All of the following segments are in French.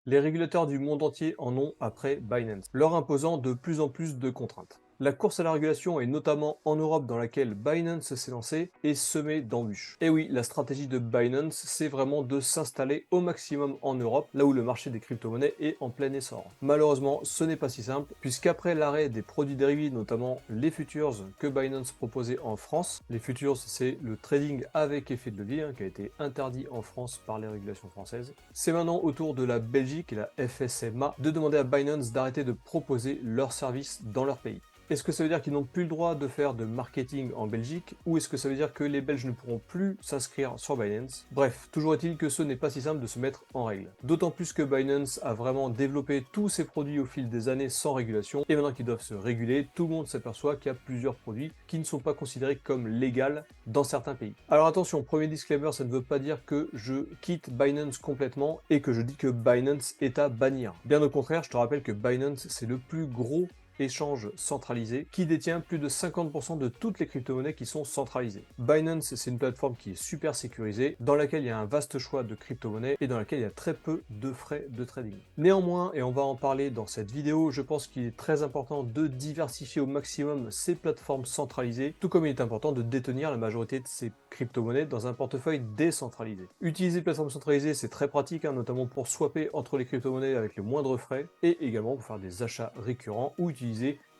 Les régulateurs du monde entier en ont après Binance, leur imposant de plus en plus de contraintes. La course à la régulation, et notamment en Europe dans laquelle Binance s'est lancé, est semée d'embûches. Et oui, la stratégie de Binance, c'est vraiment de s'installer au maximum en Europe, là où le marché des crypto-monnaies est en plein essor. Malheureusement, ce n'est pas si simple, puisqu'après l'arrêt des produits dérivés, notamment les futures que Binance proposait en France, les futures, c'est le trading avec effet de levier, qui a été interdit en France par les régulations françaises, c'est maintenant au tour de la Belgique et la FSMA de demander à Binance d'arrêter de proposer leurs services dans leur pays. Est-ce que ça veut dire qu'ils n'ont plus le droit de faire de marketing en Belgique, ou est-ce que ça veut dire que les Belges ne pourront plus s'inscrire sur Binance? Bref, toujours est-il que ce n'est pas si simple de se mettre en règle. D'autant plus que Binance a vraiment développé tous ses produits au fil des années sans régulation, et maintenant qu'ils doivent se réguler, tout le monde s'aperçoit qu'il y a plusieurs produits qui ne sont pas considérés comme légaux dans certains pays. Alors attention, premier disclaimer, ça ne veut pas dire que je quitte Binance complètement et que je dis que Binance est à bannir. Bien au contraire, je te rappelle que Binance, c'est le plus gros échange centralisé qui détient plus de 50% de toutes les crypto-monnaies qui sont centralisées. Binance, c'est une plateforme qui est super sécurisée, dans laquelle il y a un vaste choix de crypto-monnaies et dans laquelle il y a très peu de frais de trading. Néanmoins, et on va en parler dans cette vidéo, je pense qu'il est très important de diversifier au maximum ces plateformes centralisées, tout comme il est important de détenir la majorité de ces crypto-monnaies dans un portefeuille décentralisé. Utiliser les plateformes centralisées, c'est très pratique, notamment pour swapper entre les crypto-monnaies avec le moindre frais, et également pour faire des achats récurrents ou utiliser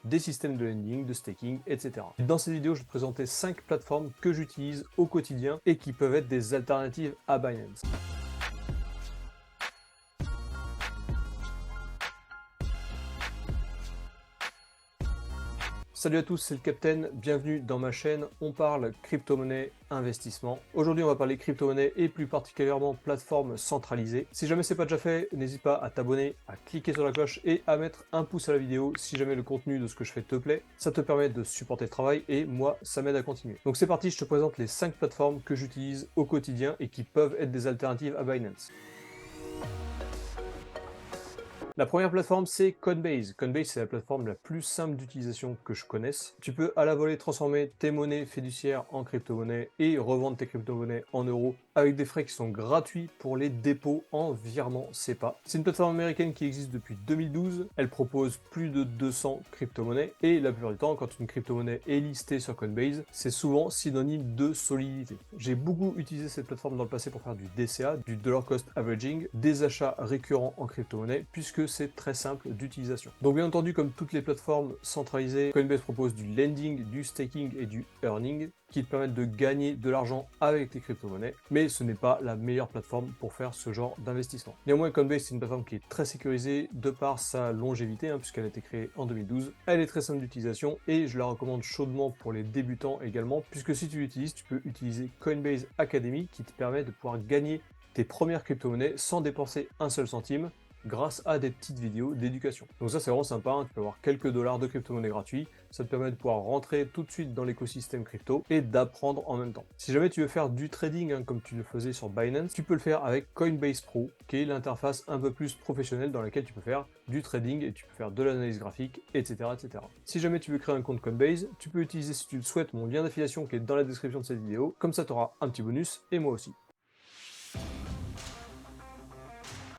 des systèmes de lending, de staking, etc. Dans cette vidéo, je vais te présenter 5 plateformes que j'utilise au quotidien et qui peuvent être des alternatives à Binance. Salut à tous, c'est le Captain, bienvenue dans ma chaîne, on parle crypto-monnaie, investissement. Aujourd'hui on va parler crypto-monnaie et plus particulièrement plateforme centralisée. Si jamais c'est pas déjà fait, n'hésite pas à t'abonner, à cliquer sur la cloche et à mettre un pouce à la vidéo si jamais le contenu de ce que je fais te plaît. Ça te permet de supporter le travail et moi ça m'aide à continuer. Donc c'est parti, je te présente les 5 plateformes que j'utilise au quotidien et qui peuvent être des alternatives à Binance. La première plateforme, c'est Coinbase. Coinbase, c'est la plateforme la plus simple d'utilisation que je connaisse. Tu peux à la volée transformer tes monnaies fiduciaires en crypto-monnaies et revendre tes crypto-monnaies en euros avec des frais qui sont gratuits pour les dépôts en virement SEPA. C'est une plateforme américaine qui existe depuis 2012. Elle propose plus de 200 crypto-monnaies et la plupart du temps, quand une crypto-monnaie est listée sur Coinbase, c'est souvent synonyme de solidité. J'ai beaucoup utilisé cette plateforme dans le passé pour faire du DCA, du dollar cost averaging, des achats récurrents en crypto-monnaie, puisque c'est très simple d'utilisation. Donc bien entendu, comme toutes les plateformes centralisées, Coinbase propose du lending, du staking et du earning qui te permettent de gagner de l'argent avec tes crypto-monnaies, mais ce n'est pas la meilleure plateforme pour faire ce genre d'investissement. Néanmoins, Coinbase, c'est une plateforme qui est très sécurisée de par sa longévité, puisqu'elle a été créée en 2012. Elle est très simple d'utilisation et je la recommande chaudement pour les débutants également, puisque si tu l'utilises, tu peux utiliser Coinbase Academy qui te permet de pouvoir gagner tes premières crypto-monnaies sans dépenser un seul centime, grâce à des petites vidéos d'éducation. Donc ça c'est vraiment sympa, tu peux avoir quelques dollars de crypto-monnaie gratuits, ça te permet de pouvoir rentrer tout de suite dans l'écosystème crypto et d'apprendre en même temps. Si jamais tu veux faire du trading comme tu le faisais sur Binance, tu peux le faire avec Coinbase Pro, qui est l'interface un peu plus professionnelle dans laquelle tu peux faire du trading et tu peux faire de l'analyse graphique, etc., etc. Si jamais tu veux créer un compte Coinbase, tu peux utiliser si tu le souhaites mon lien d'affiliation qui est dans la description de cette vidéo, comme ça tu auras un petit bonus et moi aussi.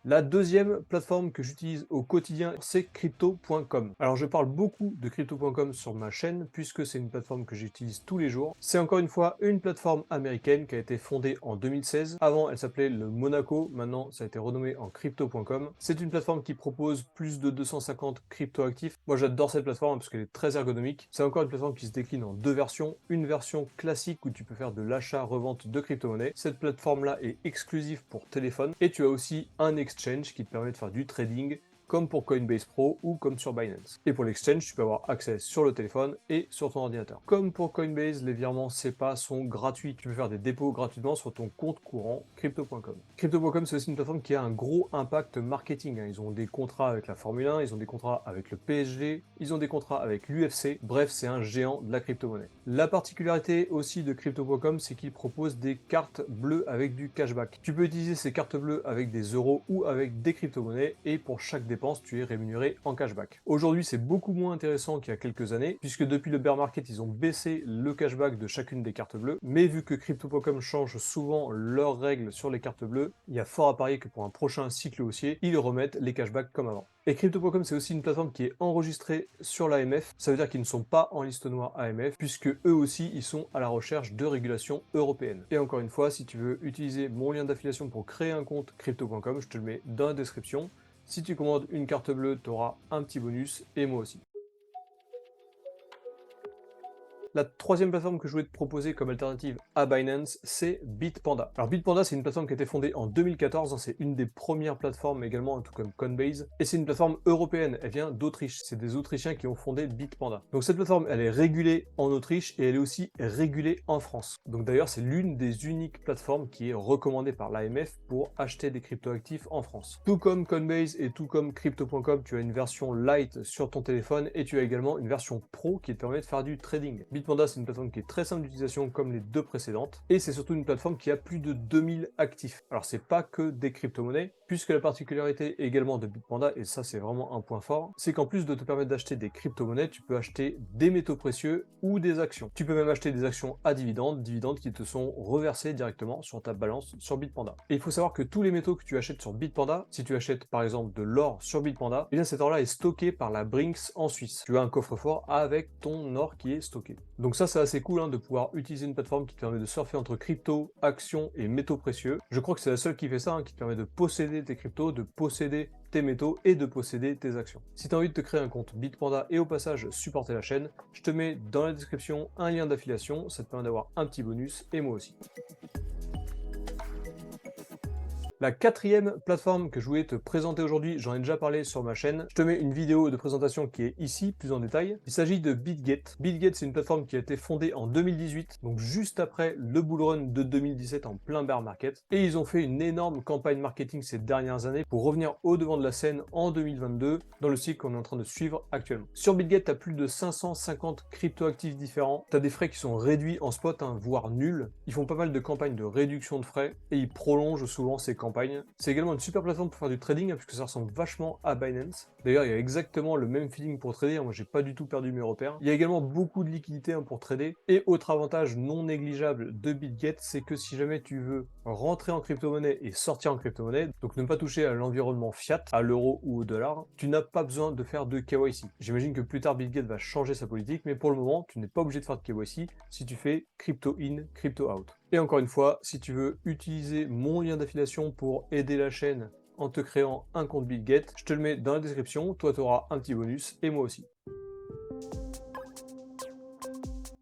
La deuxième plateforme que j'utilise au quotidien, c'est crypto.com. Alors je parle beaucoup de crypto.com sur ma chaîne puisque c'est une plateforme que j'utilise tous les jours. C'est encore une fois une plateforme américaine qui a été fondée en 2016. Avant, elle s'appelait le Monaco, maintenant ça a été renommé en crypto.com. C'est une plateforme qui propose plus de 250 crypto-actifs. Moi j'adore cette plateforme parce qu'elle est très ergonomique. C'est encore une plateforme qui se décline en deux versions. Une version classique où tu peux faire de l'achat-revente de crypto-monnaies. Cette plateforme-là est exclusive pour téléphone et tu as aussi un exchange qui te permet de faire du trading comme pour Coinbase Pro ou comme sur Binance. Et pour l'exchange, tu peux avoir accès sur le téléphone et sur ton ordinateur. Comme pour Coinbase, les virements SEPA sont gratuits. Tu peux faire des dépôts gratuitement sur ton compte courant crypto.com. Crypto.com, c'est aussi une plateforme qui a un gros impact marketing. Ils ont des contrats avec la Formule 1, ils ont des contrats avec le PSG, ils ont des contrats avec l'UFC. Bref, c'est un géant de la crypto-monnaie. La particularité aussi de crypto.com, c'est qu'ils proposent des cartes bleues avec du cashback. Tu peux utiliser ces cartes bleues avec des euros ou avec des crypto-monnaies et pour chaque dépôt, dépenses, tu es rémunéré en cashback. Aujourd'hui, c'est beaucoup moins intéressant qu'il y a quelques années, puisque depuis le bear market, ils ont baissé le cashback de chacune des cartes bleues, mais vu que Crypto.com change souvent leurs règles sur les cartes bleues, il y a fort à parier que pour un prochain cycle haussier, ils remettent les cashbacks comme avant. Et Crypto.com, c'est aussi une plateforme qui est enregistrée sur l'AMF, ça veut dire qu'ils ne sont pas en liste noire AMF, puisque eux aussi, ils sont à la recherche de régulation européenne. Et encore une fois, si tu veux utiliser mon lien d'affiliation pour créer un compte Crypto.com, je te le mets dans la description. Si tu commandes une carte bleue, tu auras un petit bonus, et moi aussi. La troisième plateforme que je voulais te proposer comme alternative à Binance, c'est Bitpanda. Alors Bitpanda, c'est une plateforme qui a été fondée en 2014, hein, c'est une des premières plateformes également, tout comme Coinbase, et c'est une plateforme européenne, elle vient d'Autriche, c'est des Autrichiens qui ont fondé Bitpanda. Donc cette plateforme, elle est régulée en Autriche et elle est aussi régulée en France. Donc d'ailleurs, c'est l'une des uniques plateformes qui est recommandée par l'AMF pour acheter des cryptoactifs en France. Tout comme Coinbase et tout comme Crypto.com, tu as une version light sur ton téléphone et tu as également une version pro qui te permet de faire du trading. Bitpanda, c'est une plateforme qui est très simple d'utilisation comme les deux précédentes, et c'est surtout une plateforme qui a plus de 2000 actifs. Alors c'est pas que des crypto-monnaies, puisque la particularité également de Bitpanda, et ça c'est vraiment un point fort, c'est qu'en plus de te permettre d'acheter des crypto-monnaies, tu peux acheter des métaux précieux ou des actions. Tu peux même acheter des actions à dividendes qui te sont reversées directement sur ta balance sur Bitpanda. Et il faut savoir que tous les métaux que tu achètes sur Bitpanda, si tu achètes par exemple de l'or sur Bitpanda, eh bien cet or-là est stocké par la Brinks en Suisse. Tu as un coffre-fort avec ton or qui est stocké. Donc ça c'est assez cool, hein, de pouvoir utiliser une plateforme qui te permet de surfer entre crypto, actions et métaux précieux. Je crois que c'est la seule qui fait ça, hein, qui te permet de posséder tes cryptos, de posséder tes métaux et de posséder tes actions. Si tu as envie de te créer un compte Bitpanda et au passage supporter la chaîne, je te mets dans la description un lien d'affiliation, ça te permet d'avoir un petit bonus et moi aussi. La quatrième plateforme que je voulais te présenter aujourd'hui, j'en ai déjà parlé sur ma chaîne. Je te mets une vidéo de présentation qui est ici, plus en détail. Il s'agit de BitGet. BitGet, c'est une plateforme qui a été fondée en 2018, donc juste après le bull run de 2017 en plein bear market. Et ils ont fait une énorme campagne marketing ces dernières années pour revenir au devant de la scène en 2022, dans le cycle qu'on est en train de suivre actuellement. Sur BitGet, tu as plus de 550 cryptoactifs différents. Tu as des frais qui sont réduits en spot, hein, voire nuls. Ils font pas mal de campagnes de réduction de frais et ils prolongent souvent ces campagnes. C'est également une super plateforme pour faire du trading, hein, puisque ça ressemble vachement à Binance. D'ailleurs, il y a exactement le même feeling pour trader, hein, moi j'ai pas du tout perdu mes repères. Il y a également beaucoup de liquidités, hein, pour trader. Et autre avantage non négligeable de BitGet, c'est que si jamais tu veux rentrer en crypto-monnaie et sortir en crypto-monnaie, donc ne pas toucher à l'environnement fiat, à l'euro ou au dollar, tu n'as pas besoin de faire de KYC. J'imagine que plus tard BitGet va changer sa politique, mais pour le moment, tu n'es pas obligé de faire de KYC si tu fais crypto in, crypto out. Et encore une fois, si tu veux utiliser mon lien d'affiliation pour aider la chaîne en te créant un compte BitGet, je te le mets dans la description, toi tu auras un petit bonus et moi aussi.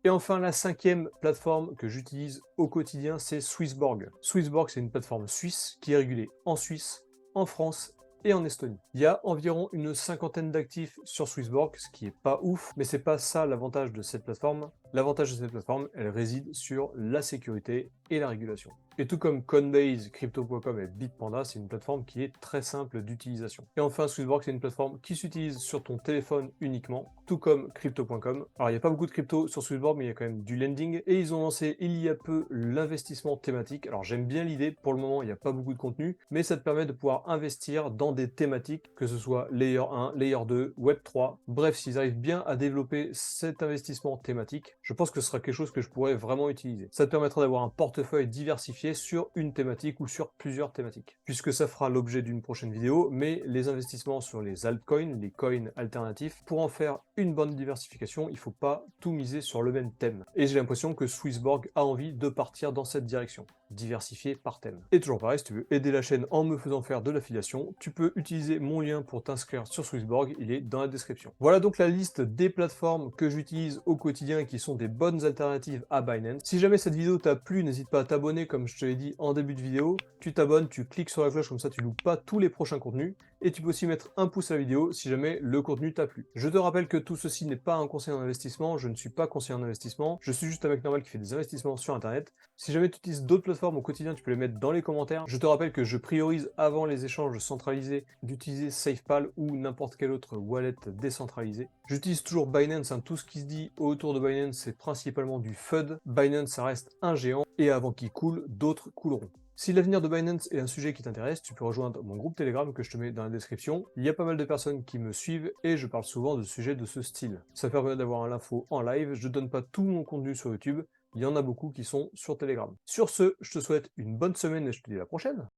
Et enfin, la cinquième plateforme que j'utilise au quotidien, c'est Swissborg. Swissborg, c'est une plateforme suisse qui est régulée en Suisse, en France et en Estonie. Il y a environ une cinquantaine d'actifs sur Swissborg, ce qui est pas ouf, mais c'est pas ça l'avantage de cette plateforme. L'avantage de cette plateforme, elle réside sur la sécurité et la régulation. Et tout comme Coinbase, Crypto.com et Bitpanda, c'est une plateforme qui est très simple d'utilisation. Et enfin, Swissborg, c'est une plateforme qui s'utilise sur ton téléphone uniquement, tout comme Crypto.com. Alors, il n'y a pas beaucoup de crypto sur Swissborg, mais il y a quand même du lending. Et ils ont lancé il y a peu l'investissement thématique. Alors, j'aime bien l'idée. Pour le moment, il n'y a pas beaucoup de contenu, mais ça te permet de pouvoir investir dans des thématiques, que ce soit Layer 1, Layer 2, Web 3. Bref, s'ils arrivent bien à développer cet investissement thématique, je pense que ce sera quelque chose que je pourrais vraiment utiliser. Ça te permettra d'avoir un portefeuille diversifié sur une thématique ou sur plusieurs thématiques. Puisque ça fera l'objet d'une prochaine vidéo, mais les investissements sur les altcoins, les coins alternatifs, pour en faire une bonne diversification, il ne faut pas tout miser sur le même thème. Et j'ai l'impression que Swissborg a envie de partir dans cette direction, diversifier par thème. Et toujours pareil, si tu veux aider la chaîne en me faisant faire de l'affiliation, tu peux utiliser mon lien pour t'inscrire sur Swissborg, il est dans la description. Voilà donc la liste des plateformes que j'utilise au quotidien qui sont des bonnes alternatives à Binance. Si jamais cette vidéo t'a plu, n'hésite pas à t'abonner comme je te l'ai dit en début de vidéo. Tu t'abonnes, tu cliques sur la cloche, comme ça tu loupes pas tous les prochains contenus. Et tu peux aussi mettre un pouce à la vidéo si jamais le contenu t'a plu. Je te rappelle que tout ceci n'est pas un conseil en investissement, je ne suis pas conseiller en investissement, je suis juste un mec normal qui fait des investissements sur internet. Si jamais tu utilises d'autres plateformes au quotidien, tu peux les mettre dans les commentaires. Je te rappelle que je priorise avant les échanges centralisés d'utiliser SafePal ou n'importe quelle autre wallet décentralisée. J'utilise toujours Binance, hein. Tout ce qui se dit autour de Binance c'est principalement du FUD. Binance ça reste un géant et avant qu'il coule, d'autres couleront. Si l'avenir de Binance est un sujet qui t'intéresse, tu peux rejoindre mon groupe Telegram que je te mets dans la description. Il y a pas mal de personnes qui me suivent et je parle souvent de sujets de ce style. Ça permet d'avoir l'info en live, je donne pas tout mon contenu sur YouTube, il y en a beaucoup qui sont sur Telegram. Sur ce, je te souhaite une bonne semaine et je te dis à la prochaine.